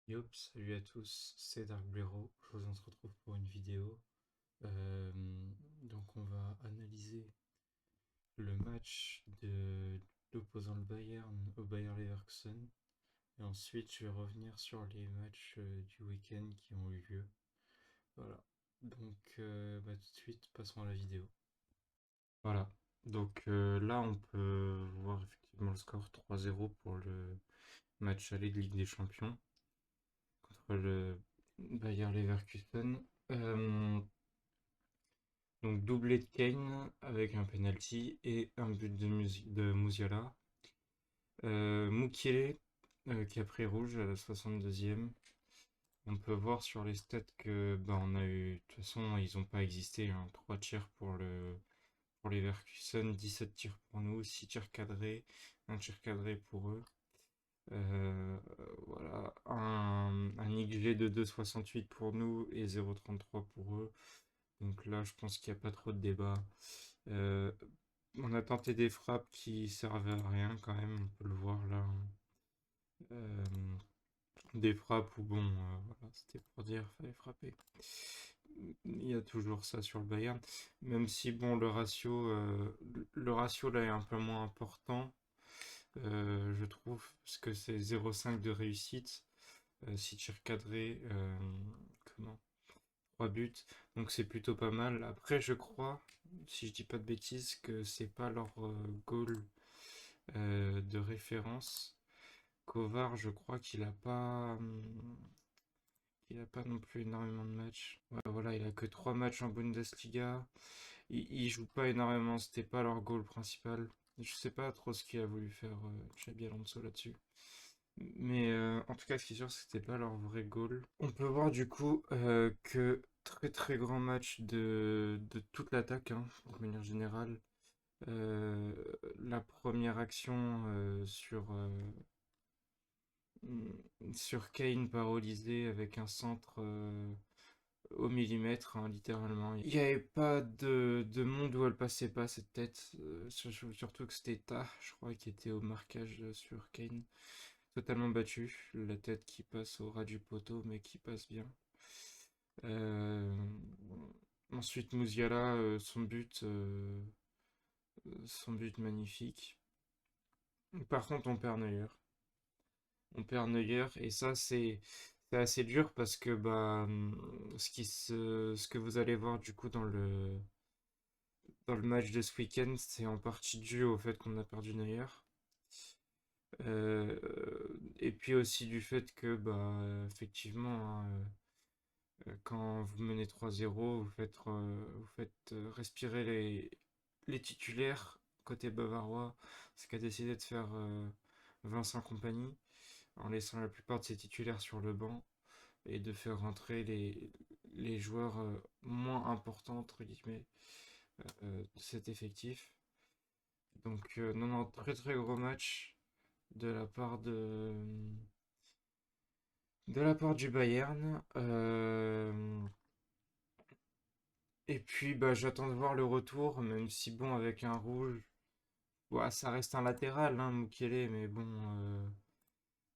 Yop, salut à tous, c'est Dark Blaireau. Aujourd'hui, on se retrouve pour une vidéo. Euh, donc, on va analyser le match de l'opposant le Bayern au Bayer Leverkusen. Et ensuite, je vais revenir sur les matchs du week-end qui ont eu lieu. Voilà. Donc, tout de suite, passons à la vidéo. Voilà. Donc là, on peut voir effectivement le score 3-0 pour le match aller de Ligue des Champions contre le Bayer Leverkusen. Donc doublé de Kane avec un penalty et un but de Musiala. Mukiele qui a pris rouge à la 62e. On peut voir sur les stats que on a eu. De toute façon, ils n'ont pas existé, hein. 3 tirs pour les Leverkusen, 17 tirs pour nous, 6 tirs cadrés, un tir cadré pour eux. Voilà, un XG de 2,68 pour nous et 0,33 pour eux. Donc là, je pense qu'il n'y a pas trop de débat. Euh, on a tenté des frappes qui servaient à rien quand même, on peut le voir là. Euh, des frappes où voilà, c'était pour dire fallait frapper. Il y a toujours ça sur le Bayern, même si bon le ratio là est un peu moins important, je trouve, parce que c'est 0,5 de réussite, 6 tirs cadrés, comment 3 buts, donc c'est plutôt pas mal. Après, je crois, si je dis pas de bêtises, que c'est pas leur goal de référence. Kovar, je crois qu'il a pas non plus énormément de matchs. Ouais, voilà, il a que 3 matchs en Bundesliga. Il joue pas énormément, c'était pas leur goal principal. Je sais pas trop ce qu'il a voulu faire Xabi Alonso là-dessus. Mais en tout cas, ce qui est sûr, c'est que c'était pas leur vrai goal. On peut voir du coup que très très grand match de toute l'attaque, hein, de manière générale. Euh, la première action sur Kane paralysé avec un centre au millimètre, hein, littéralement. Il n'y avait pas de monde où elle passait pas cette tête. Surtout que c'était Ta, je crois, qui était au marquage sur Kane. Totalement battu. La tête qui passe au ras du poteau, mais qui passe bien. Euh, Ensuite, Musiala, son but magnifique. Par contre, on perd Neuer. On perd Neuer et ça c'est assez dur parce que ce que vous allez voir du coup dans le match de ce week-end, c'est en partie dû au fait qu'on a perdu Neuer. Euh, et puis aussi du fait que effectivement, hein, quand vous menez 3-0, vous faites respirer les titulaires côté bavarois, ce qu'a décidé de faire Vincent Kompany en laissant la plupart de ses titulaires sur le banc et de faire rentrer les joueurs moins importants, entre guillemets, de cet effectif. Donc, non, non, très très gros match de la part de la part du Bayern. Et puis, j'attends de voir le retour, même si, bon, avec un rouge, ouais, ça reste un latéral, hein, Mukele, mais bon,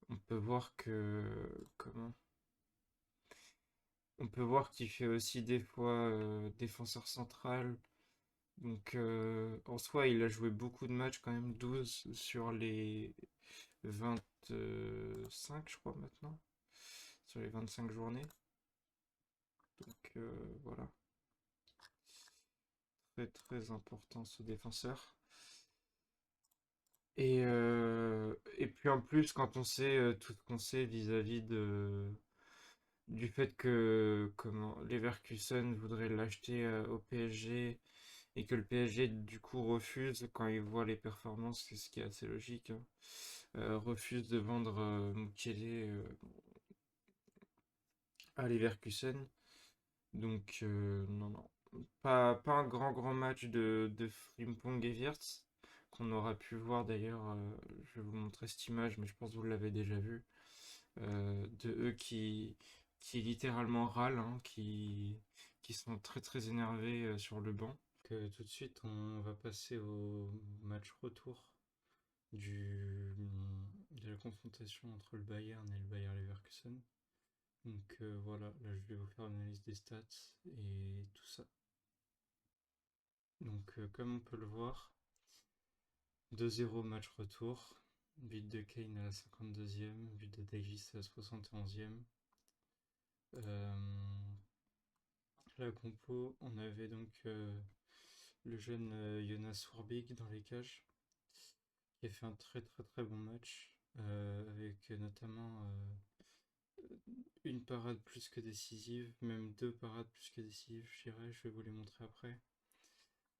on peut voir que. Comment? On peut voir qu'il fait aussi des fois défenseur central. Donc en soi, il a joué beaucoup de matchs quand même, 12 sur les 25, je crois maintenant, sur les 25 journées. Donc voilà, très très important ce défenseur. Et puis en plus, quand on sait tout ce qu'on sait vis-à-vis du fait que comment Leverkusen voudrait l'acheter au PSG et que le PSG du coup refuse quand il voit les performances, c'est ce qui est assez logique, hein, refuse de vendre Mukiele à Leverkusen. Donc non, non. Pas un grand match de Frimpong et Wirtz qu'on aura pu voir d'ailleurs. Je vais vous montrer cette image, mais je pense que vous l'avez déjà vu. De eux qui littéralement râlent, hein, qui sont très très énervés sur le banc. Tout de suite, on va passer au match retour de la confrontation entre le Bayern et le Bayer Leverkusen. Donc voilà, là je vais vous faire une analyse des stats et tout ça. Donc comme on peut le voir, 2-0 match retour, but de Kane à la 52e, but de Davis à la 71e. La compo, on avait donc le jeune Jonas Warbeek dans les cages, qui a fait un très très très bon match, avec notamment une parade plus que décisive, même deux parades plus que décisives, je dirais, je vais vous les montrer après.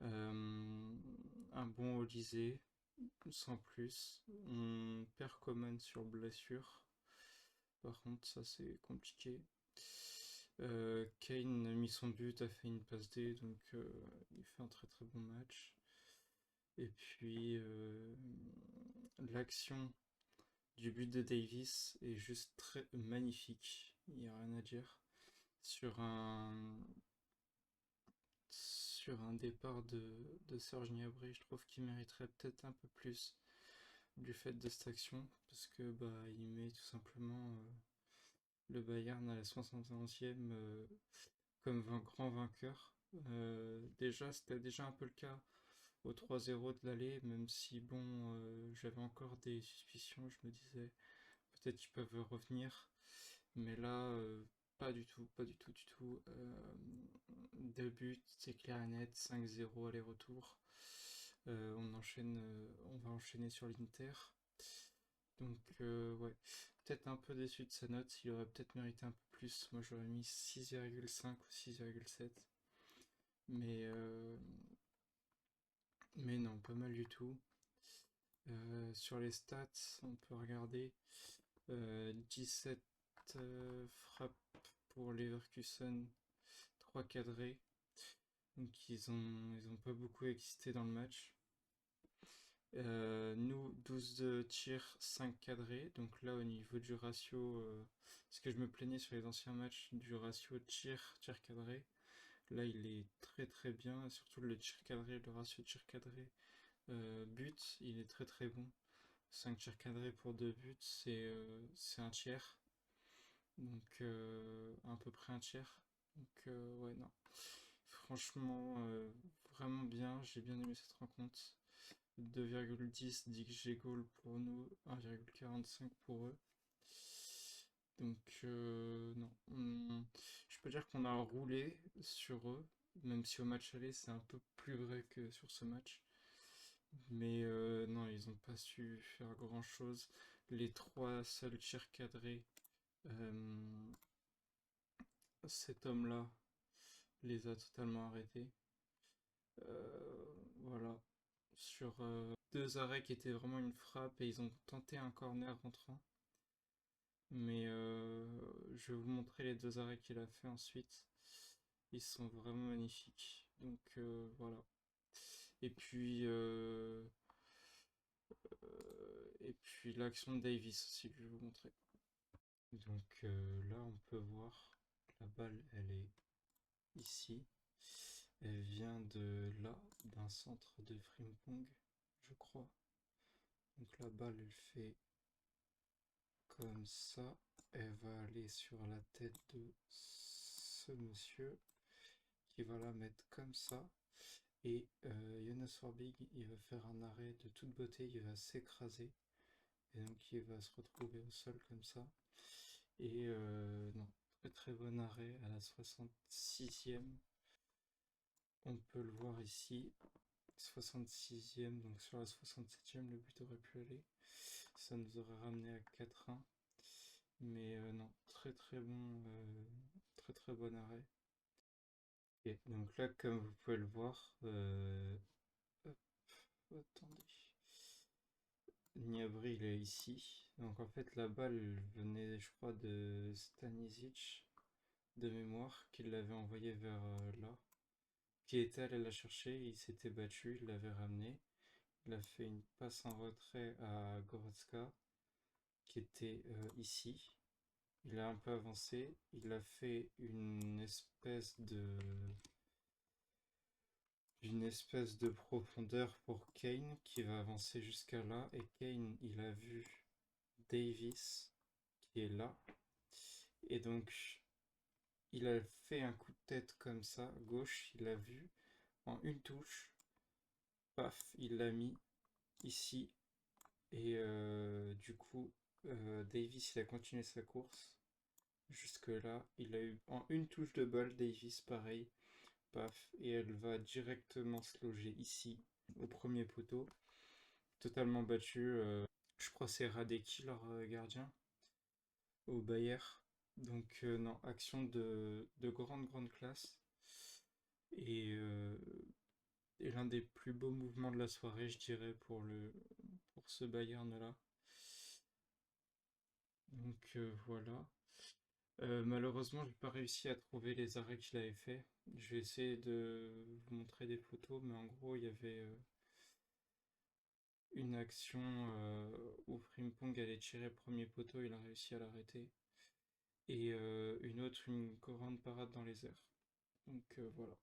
Un bon Olysée, sans plus. On perd Coman sur blessure. Par contre, ça c'est compliqué. Kane a mis son but, a fait une passe D, donc il fait un très très bon match. Et puis l'action du but de Davis est juste très magnifique, il n'y a rien à dire. Sur un départ de Serge Gnabry, je trouve qu'il mériterait peut-être un peu plus du fait de cette action, parce que bah il met tout simplement le Bayern à la 71e comme grand vainqueur. Déjà, c'était déjà un peu le cas au 3-0 de l'aller, même si bon, j'avais encore des suspicions, je me disais peut-être qu'ils peuvent revenir, mais là, pas du tout, pas du tout, du tout. Deux buts, c'est clair et net, 5-0 aller-retour. On va enchaîner sur l'Inter. Donc, ouais, peut-être un peu déçu de sa note, il aurait peut-être mérité un peu plus. Moi, j'aurais mis 6,5 ou 6,7. Mais, euh, mais non, pas mal du tout. Sur les stats, on peut regarder 17 frappes pour Leverkusen, 3 cadrés. Donc ils ont pas beaucoup existé dans le match. Nous, 12 de tirs, 5 cadrés. Donc là, au niveau du ratio, ce que je me plaignais sur les anciens matchs, du ratio tir cadré, là, il est très très bien. Surtout le tir cadré, le ratio tir cadré, but, il est très très bon. 5 tirs cadrés pour 2 buts, c'est un tiers. Donc, à peu près un tiers. Donc, ouais, non. Franchement, vraiment bien. J'ai bien aimé cette rencontre. 2,10 d'XG goal pour nous, 1,45 pour eux. Donc, non. Je peux dire qu'on a roulé sur eux, même si au match aller, c'est un peu plus vrai que sur ce match. Mais non, ils n'ont pas su faire grand-chose. Les trois seuls tirs cadrés, euh, cet homme-là les a totalement arrêtés. Voilà. Sur deux arrêts qui étaient vraiment une frappe et ils ont tenté un corner rentrant. Mais je vais vous montrer les deux arrêts qu'il a fait ensuite. Ils sont vraiment magnifiques. Donc voilà. Et puis, l'action de Davis aussi, je vais vous montrer. Donc là, on peut voir la balle, elle est ici. Elle vient de là, d'un centre de Frimpong, je crois. Donc la balle, elle fait comme ça. Elle va aller sur la tête de ce monsieur qui va la mettre comme ça. Et Jonas Orbig, il va faire un arrêt de toute beauté, il va s'écraser. Et donc il va se retrouver au sol comme ça. Et non, très très bon arrêt à la 66e. On peut le voir ici. 66e, donc sur la 67e, le but aurait pu aller. Ça nous aurait ramené à 4-1. Mais non, très très bon, très très bon arrêt. Et donc là, comme vous pouvez le voir, hop, attendez. Gnabry, il est ici. Donc en fait, la balle venait, je crois, de Stanisic, de mémoire, qui l'avait envoyé vers là. Qui était allé la chercher, il s'était battu, il l'avait ramené. Il a fait une passe en retrait à Goretzka, qui était ici. Il a un peu avancé, il a fait une espèce de profondeur pour Kane qui va avancer jusqu'à là. Et Kane, il a vu Davis qui est là. Et donc, il a fait un coup de tête comme ça, gauche, il l'a vu, en une touche, paf, il l'a mis ici. Et du coup, Davis, il a continué sa course. Jusque-là, il a eu en une touche de balle, Davis, pareil, paf, et elle va directement se loger ici, au premier poteau, totalement battu. Je crois que c'est Radecki, leur gardien, au Bayer. Donc, non, action de grande, grande classe. Et, euh, et l'un des plus beaux mouvements de la soirée, je dirais, pour ce Bayern-là. Donc, voilà. Malheureusement, j'ai pas réussi à trouver les arrêts qu'il avait fait. Je vais essayer de vous montrer des photos, mais en gros, il y avait une action où Frimpong allait tirer le premier poteau, il a réussi à l'arrêter. Et une autre, une grande parade dans les airs. Donc voilà.